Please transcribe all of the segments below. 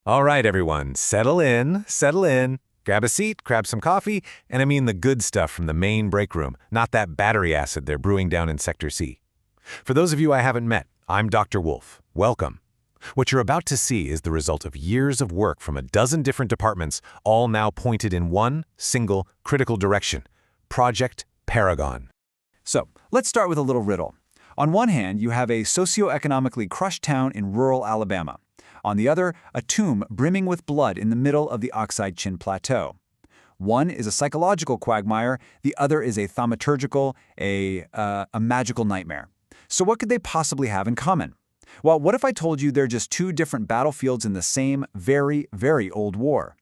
All right, everyone, settle in, settle in. Grab a seat, grab some coffee, and I mean the good stuff from the main break room, not that battery acid they're brewing down in Sector C. For those of you I haven't met, I'm Dr. Wolf. Welcome. What you're about to see is the result of years of work from a dozen different departments, all now pointed in one single critical direction: Project Paragon. So, let's start with a little riddle. On one hand, you have a socioeconomically crushed town in rural Alabama. On the other, a tomb brimming with blood in the middle of the Oxide Chin Plateau. One is a psychological quagmire, the other is a thaumaturgical, a magical nightmare. So what could they possibly have in common? Well, what if I told you they're just two different battlefields in the same very, very old war?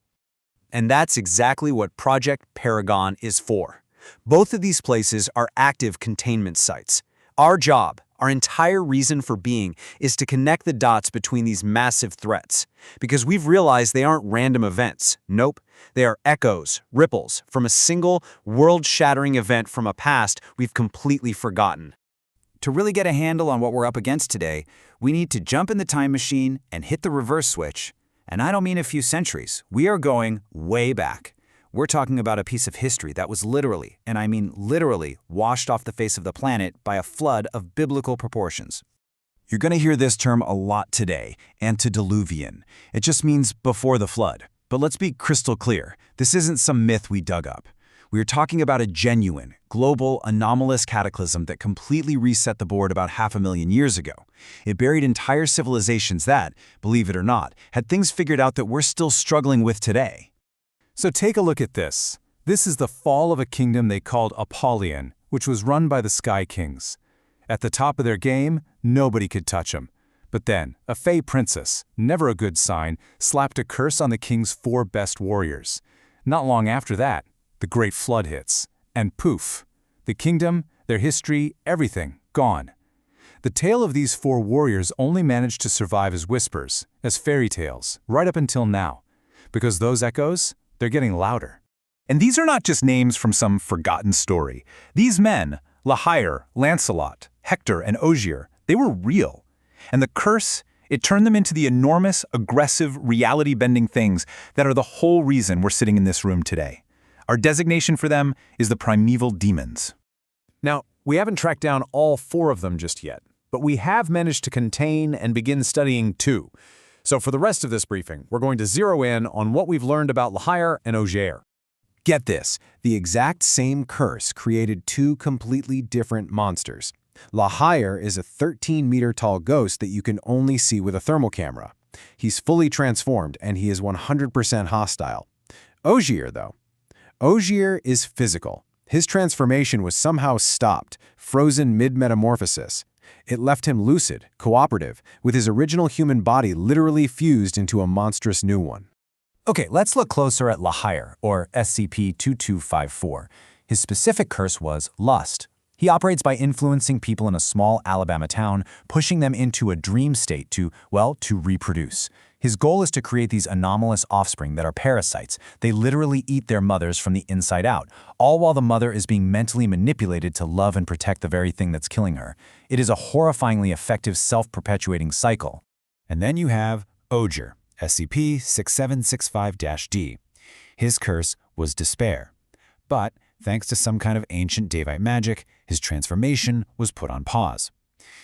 And that's exactly what Project Paragon is for. Both of these places are active containment sites. Our job, our entire reason for being, is to connect the dots between these massive threats. Because we've realized they aren't random events. Nope. They are echoes, ripples, from a single, world-shattering event from a past we've completely forgotten. To really get a handle on what we're up against today, we need to jump in the time machine and hit the reverse switch. And I don't mean a few centuries. We are going way back. We're talking about a piece of history that was literally, and I mean literally, washed off the face of the planet by a flood of biblical proportions. You're going to hear this term a lot today, antediluvian. It just means before the flood. But let's be crystal clear. This isn't some myth we dug up. We are talking about a genuine, global, anomalous cataclysm that completely reset the board about 500,000 years ago. It buried entire civilizations that, believe it or not, had things figured out that we're still struggling with today. So take a look at this. This is the fall of a kingdom they called Apollyon, which was run by the Sky Kings. At the top of their game, nobody could touch them. But then, a Fey princess, never a good sign, slapped a curse on the king's 4 best warriors. Not long after that, the Great Flood hits. And poof! The kingdom, their history, everything, gone. The tale of these 4 warriors only managed to survive as whispers, as fairy tales, right up until now. Because those echoes, they're getting louder. And these are not just names from some forgotten story. These men, Lahair, Lancelot, Hector, and Ogier, they were real. And the curse, it turned them into the enormous, aggressive, reality-bending things that are the whole reason we're sitting in this room today. Our designation for them is the primeval demons. Now, we haven't tracked down all 4 of them just yet, but we have managed to contain and begin studying 2. So for the rest of this briefing, we're going to zero in on what we've learned about Lahair and Ogier. Get this, the exact same curse created 2 completely different monsters. Lahair is a 13-meter-tall ghost that you can only see with a thermal camera. He's fully transformed, and he is 100% hostile. Ogier, though. Ogier is physical. His transformation was somehow stopped, frozen mid-metamorphosis. It left him lucid, cooperative, with his original human body literally fused into a monstrous new one. Okay, let's look closer at Lahair, or SCP-2254. His specific curse was lust. He operates by influencing people in a small Alabama town, pushing them into a dream state to reproduce. His goal is to create these anomalous offspring that are parasites. They literally eat their mothers from the inside out, all while the mother is being mentally manipulated to love and protect the very thing that's killing her. It is a horrifyingly effective self-perpetuating cycle. And then you have Ogier, SCP-6765-D. His curse was despair. But, thanks to some kind of ancient Daevite magic, his transformation was put on pause.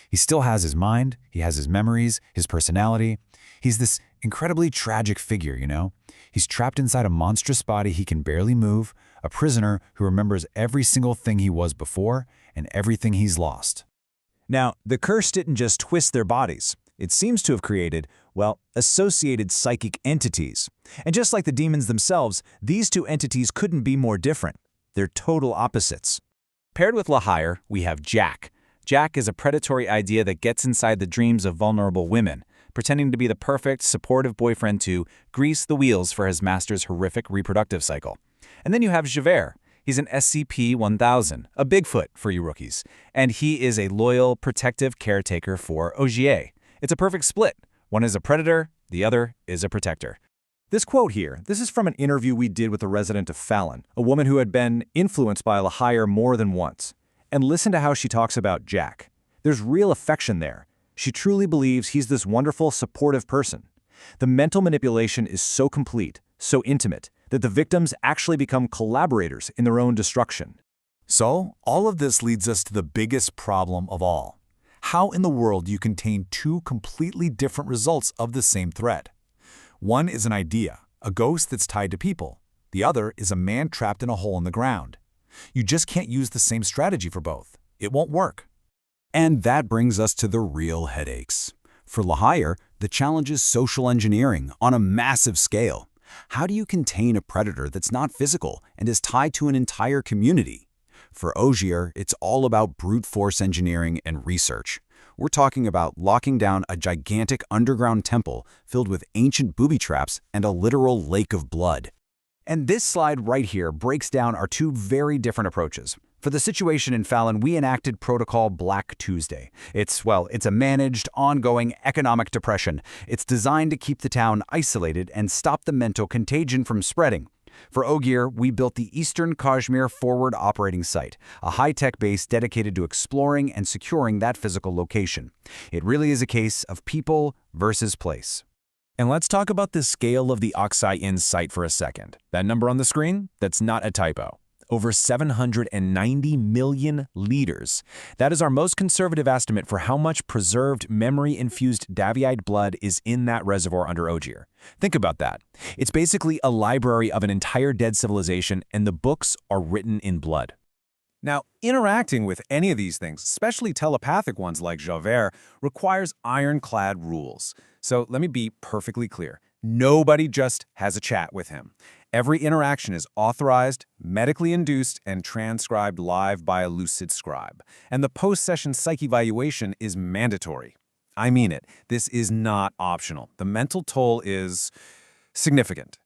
He still has his mind, he has his memories, his personality. He's this incredibly tragic figure, you know? He's trapped inside a monstrous body he can barely move, a prisoner who remembers every single thing he was before and everything he's lost. Now, the curse didn't just twist their bodies. It seems to have created, associated psychic entities. And just like the demons themselves, these 2 entities couldn't be more different. They're total opposites. Paired with Lahair, we have Jack. Jack is a predatory idea that gets inside the dreams of vulnerable women, pretending to be the perfect, supportive boyfriend to grease the wheels for his master's horrific reproductive cycle. And then you have Javert. He's an SCP-1000, a Bigfoot for you rookies, and he is a loyal, protective caretaker for Ogier. It's a perfect split. One is a predator, the other is a protector. This quote here, this is from an interview we did with a resident of Fallon, a woman who had been influenced by Lahair more than once. And listen to how she talks about Jack. There's real affection there. She truly believes he's this wonderful, supportive person. The mental manipulation is so complete, so intimate, that the victims actually become collaborators in their own destruction. So, all of this leads us to the biggest problem of all. How in the world do you contain two completely different results of the same threat? One is an idea, a ghost that's tied to people. The other is a man trapped in a hole in the ground. You just can't use the same strategy for both. It won't work. And that brings us to the real headaches. For Lahire, the challenge is social engineering on a massive scale. How do you contain a predator that's not physical and is tied to an entire community? For Ogier, it's all about brute force engineering and research. We're talking about locking down a gigantic underground temple filled with ancient booby traps and a literal lake of blood. And this slide right here breaks down our two very different approaches. For the situation in Fallon, we enacted Protocol Black Tuesday. It's a managed, ongoing economic depression. It's designed to keep the town isolated and stop the mental contagion from spreading. For Ogier, we built the Eastern Kashmir Forward Operating Site, a high-tech base dedicated to exploring and securing that physical location. It really is a case of people versus place. And let's talk about the scale of the Oxai Inn site for a second. That number on the screen? That's not a typo. Over 790 million liters. That is our most conservative estimate for how much preserved, memory-infused Daviite blood is in that reservoir under Ogier. Think about that. It's basically a library of an entire dead civilization, and the books are written in blood. Now, interacting with any of these things, especially telepathic ones like Javert, requires ironclad rules. So let me be perfectly clear. Nobody just has a chat with him. Every interaction is authorized, medically induced, and transcribed live by a lucid scribe. And the post-session psych evaluation is mandatory. I mean it. This is not optional. The mental toll is significant.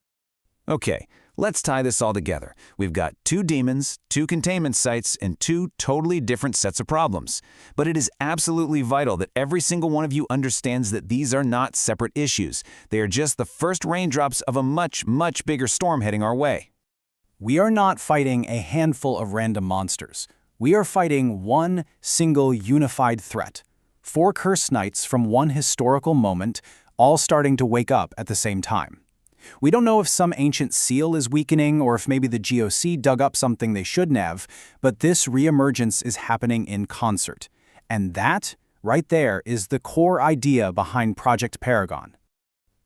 Okay, let's tie this all together. We've got two demons, two containment sites, and two totally different sets of problems. But it is absolutely vital that every single one of you understands that these are not separate issues. They are just the first raindrops of a much, much bigger storm heading our way. We are not fighting a handful of random monsters. We are fighting one single unified threat. 4 cursed knights from one historical moment, all starting to wake up at the same time. We don't know if some ancient seal is weakening or if maybe the GOC dug up something they shouldn't have, but this reemergence is happening in concert. And that, right there, is the core idea behind Project Paragon.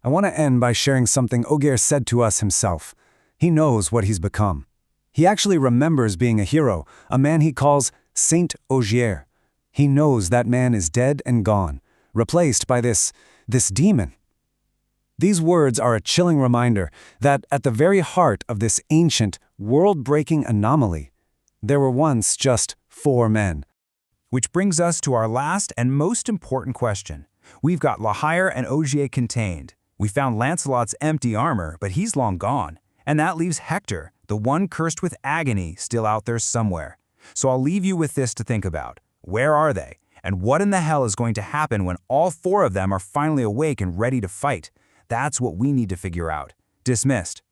I want to end by sharing something Ogier said to us himself. He knows what he's become. He actually remembers being a hero, a man he calls Saint Ogier. He knows that man is dead and gone, replaced by this demon. These words are a chilling reminder that at the very heart of this ancient, world-breaking anomaly, there were once just 4 men. Which brings us to our last and most important question. We've got Lahire and Ogier contained. We found Lancelot's empty armor, but he's long gone. And that leaves Hector, the one cursed with agony, still out there somewhere. So I'll leave you with this to think about. Where are they? And what in the hell is going to happen when all 4 of them are finally awake and ready to fight? That's what we need to figure out. Dismissed.